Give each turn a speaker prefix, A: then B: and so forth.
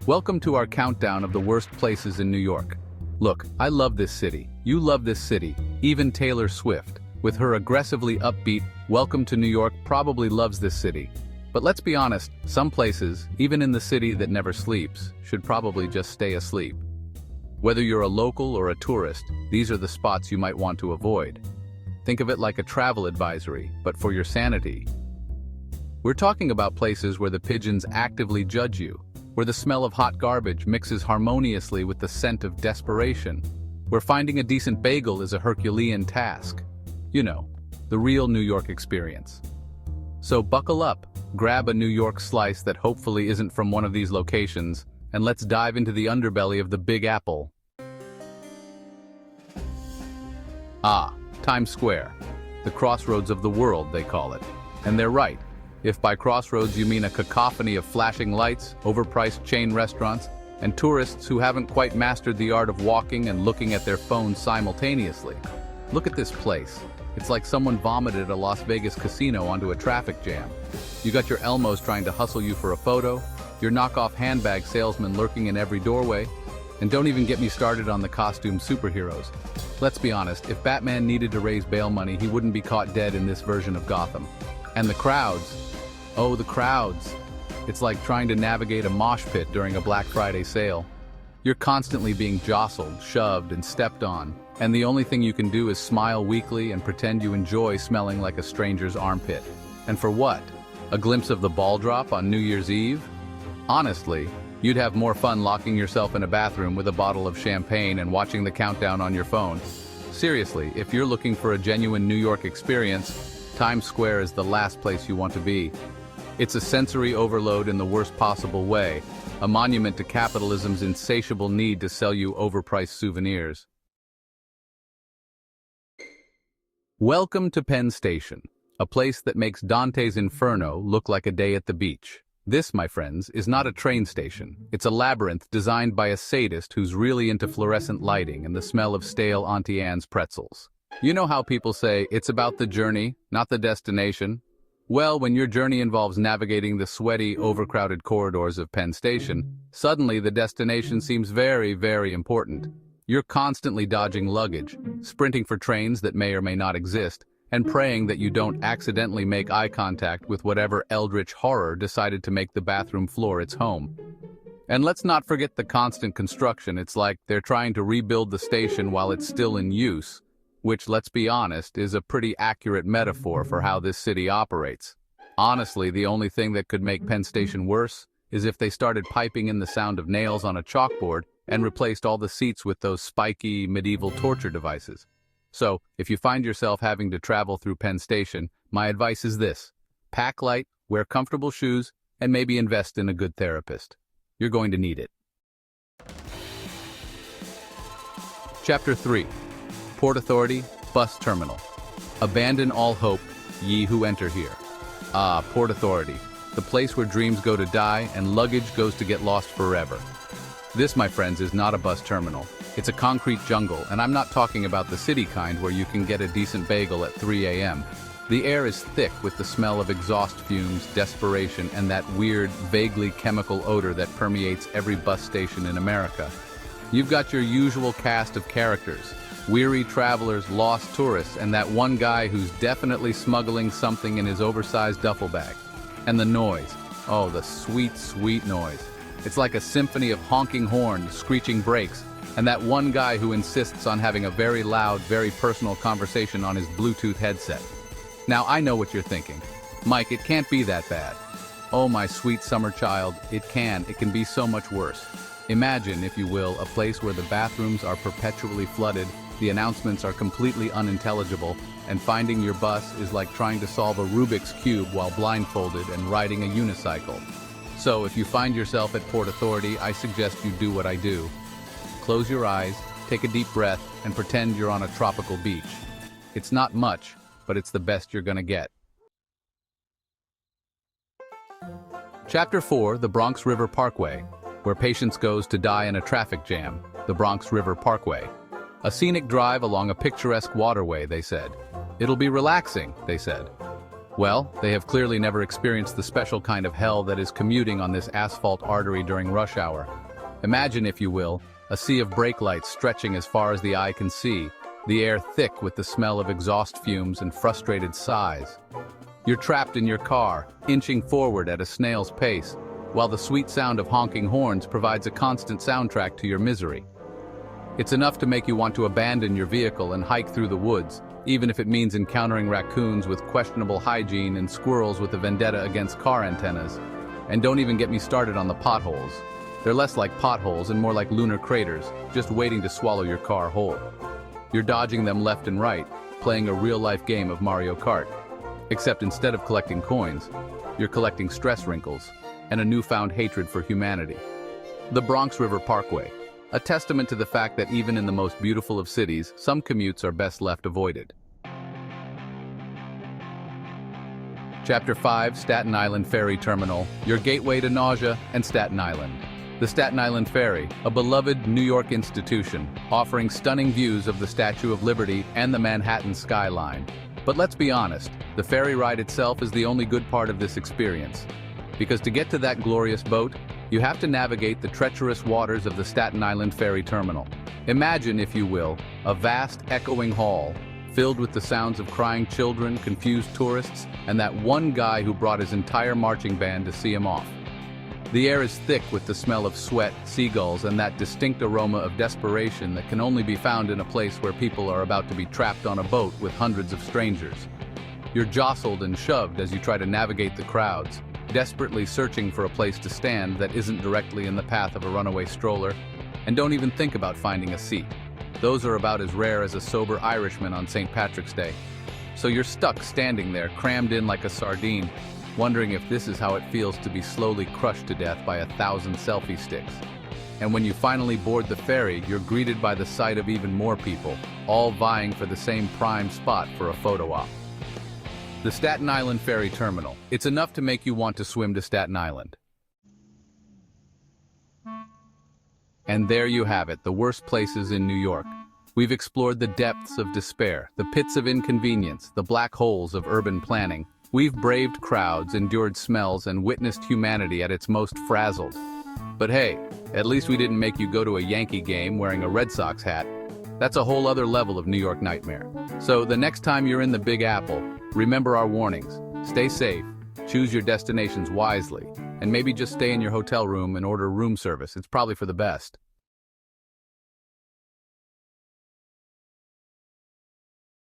A: Welcome to our countdown of the worst places in New York. Look, I love this city. You love this city. Even Taylor Swift, with her aggressively upbeat "Welcome to New York," probably loves this city. But let's be honest, some places, even in the city that never sleeps, should probably just stay asleep. Whether you're a local or a tourist, these are the spots you might want to avoid. Think of it like a travel advisory, but for your sanity. We're talking about places where the pigeons actively judge you, where the smell of hot garbage mixes harmoniously with the scent of desperation, where finding a decent bagel is a Herculean task. You know, the real New York experience. So buckle up, grab a New York slice that hopefully isn't from one of these locations, and let's dive into the underbelly of the Big Apple. Times Square. The crossroads of the world, they call it. And they're right. If by crossroads you mean a cacophony of flashing lights, overpriced chain restaurants, and tourists who haven't quite mastered the art of walking and looking at their phones simultaneously. Look at this place. It's like someone vomited a Las Vegas casino onto a traffic jam. You got your Elmos trying to hustle you for a photo, your knockoff handbag salesman lurking in every doorway, and don't even get me started on the costume superheroes. Let's be honest, if Batman needed to raise bail money, he wouldn't be caught dead in this version of Gotham. And the crowds. Oh, the crowds. It's like trying to navigate a mosh pit during a Black Friday sale. You're constantly being jostled, shoved, and stepped on, and the only thing you can do is smile weakly and pretend you enjoy smelling like a stranger's armpit. And for what? A glimpse of the ball drop on New Year's Eve? Honestly, you'd have more fun locking yourself in a bathroom with a bottle of champagne and watching the countdown on your phone. Seriously, if you're looking for a genuine New York experience, Times Square is the last place you want to be. It's a sensory overload in the worst possible way, a monument to capitalism's insatiable need to sell you overpriced souvenirs. Welcome to Penn Station, a place that makes Dante's Inferno look like a day at the beach. This, my friends, is not a train station. It's a labyrinth designed by a sadist who's really into fluorescent lighting and the smell of stale Auntie Anne's pretzels. You know how people say, it's about the journey, not the destination? Well, when your journey involves navigating the sweaty, overcrowded corridors of Penn Station, suddenly the destination seems very, very important. You're constantly dodging luggage, sprinting for trains that may or may not exist, and praying that you don't accidentally make eye contact with whatever eldritch horror decided to make the bathroom floor its home. And let's not forget the constant construction. It's like they're trying to rebuild the station while it's still in use, which, let's be honest, is a pretty accurate metaphor for how this city operates. Honestly, the only thing that could make Penn Station worse is if they started piping in the sound of nails on a chalkboard and replaced all the seats with those spiky, medieval torture devices. So, if you find yourself having to travel through Penn Station, my advice is this: pack light, wear comfortable shoes, and maybe invest in a good therapist. You're going to need it. Chapter 3. Port Authority, Bus Terminal. Abandon all hope, ye who enter here. Port Authority, the place where dreams go to die and luggage goes to get lost forever. This, my friends, is not a bus terminal. It's a concrete jungle, and I'm not talking about the city kind where you can get a decent bagel at 3 a.m. The air is thick with the smell of exhaust fumes, desperation, and that weird, vaguely chemical odor that permeates every bus station in America. You've got your usual cast of characters: weary travelers, lost tourists, and that one guy who's definitely smuggling something in his oversized duffel bag. And the noise. Oh, the sweet, sweet noise. It's like a symphony of honking horns, screeching brakes, and that one guy who insists on having a very loud, very personal conversation on his Bluetooth headset. Now, I know what you're thinking. Mike, it can't be that bad. Oh, my sweet summer child, it can be so much worse. Imagine, if you will, a place where the bathrooms are perpetually flooded, the announcements are completely unintelligible, and finding your bus is like trying to solve a Rubik's Cube while blindfolded and riding a unicycle. So if you find yourself at Port Authority, I suggest you do what I do. Close your eyes, take a deep breath, and pretend you're on a tropical beach. It's not much, but it's the best you're gonna get. Chapter 4, the Bronx River Parkway, where patience goes to die in a traffic jam, the Bronx River Parkway. A scenic drive along a picturesque waterway, they said. It'll be relaxing, they said. Well, they have clearly never experienced the special kind of hell that is commuting on this asphalt artery during rush hour. Imagine, if you will, a sea of brake lights stretching as far as the eye can see, the air thick with the smell of exhaust fumes and frustrated sighs. You're trapped in your car, inching forward at a snail's pace, while the sweet sound of honking horns provides a constant soundtrack to your misery. It's enough to make you want to abandon your vehicle and hike through the woods, even if it means encountering raccoons with questionable hygiene and squirrels with a vendetta against car antennas. And don't even get me started on the potholes. They're less like potholes and more like lunar craters, just waiting to swallow your car whole. You're dodging them left and right, playing a real-life game of Mario Kart. Except instead of collecting coins, you're collecting stress wrinkles and a newfound hatred for humanity. The Bronx River Parkway, a testament to the fact that even in the most beautiful of cities, some commutes are best left avoided. Chapter 5, Staten Island Ferry Terminal, your gateway to nausea and Staten Island. The Staten Island Ferry, a beloved New York institution, offering stunning views of the Statue of Liberty and the Manhattan skyline. But let's be honest, the ferry ride itself is the only good part of this experience. Because to get to that glorious boat, you have to navigate the treacherous waters of the Staten Island Ferry Terminal. Imagine, if you will, a vast, echoing hall, filled with the sounds of crying children, confused tourists, and that one guy who brought his entire marching band to see him off. The air is thick with the smell of sweat, seagulls, and that distinct aroma of desperation that can only be found in a place where people are about to be trapped on a boat with hundreds of strangers. You're jostled and shoved as you try to navigate the crowds, desperately searching for a place to stand that isn't directly in the path of a runaway stroller, and don't even think about finding a seat. Those are about as rare as a sober Irishman on St. Patrick's Day. So you're stuck standing there, crammed in like a sardine, wondering if this is how it feels to be slowly crushed to death by 1,000 selfie sticks. And when you finally board the ferry, you're greeted by the sight of even more people, all vying for the same prime spot for a photo op. The Staten Island Ferry Terminal. It's enough to make you want to swim to Staten Island. And there you have it, the worst places in New York. We've explored the depths of despair, the pits of inconvenience, the black holes of urban planning. We've braved crowds, endured smells, and witnessed humanity at its most frazzled. But hey, at least we didn't make you go to a Yankee game wearing a Red Sox hat. That's a whole other level of New York nightmare. So the next time you're in the Big Apple, remember our warnings. Stay safe, choose your destinations wisely, and maybe just stay in your hotel room and order room service. It's probably for the best.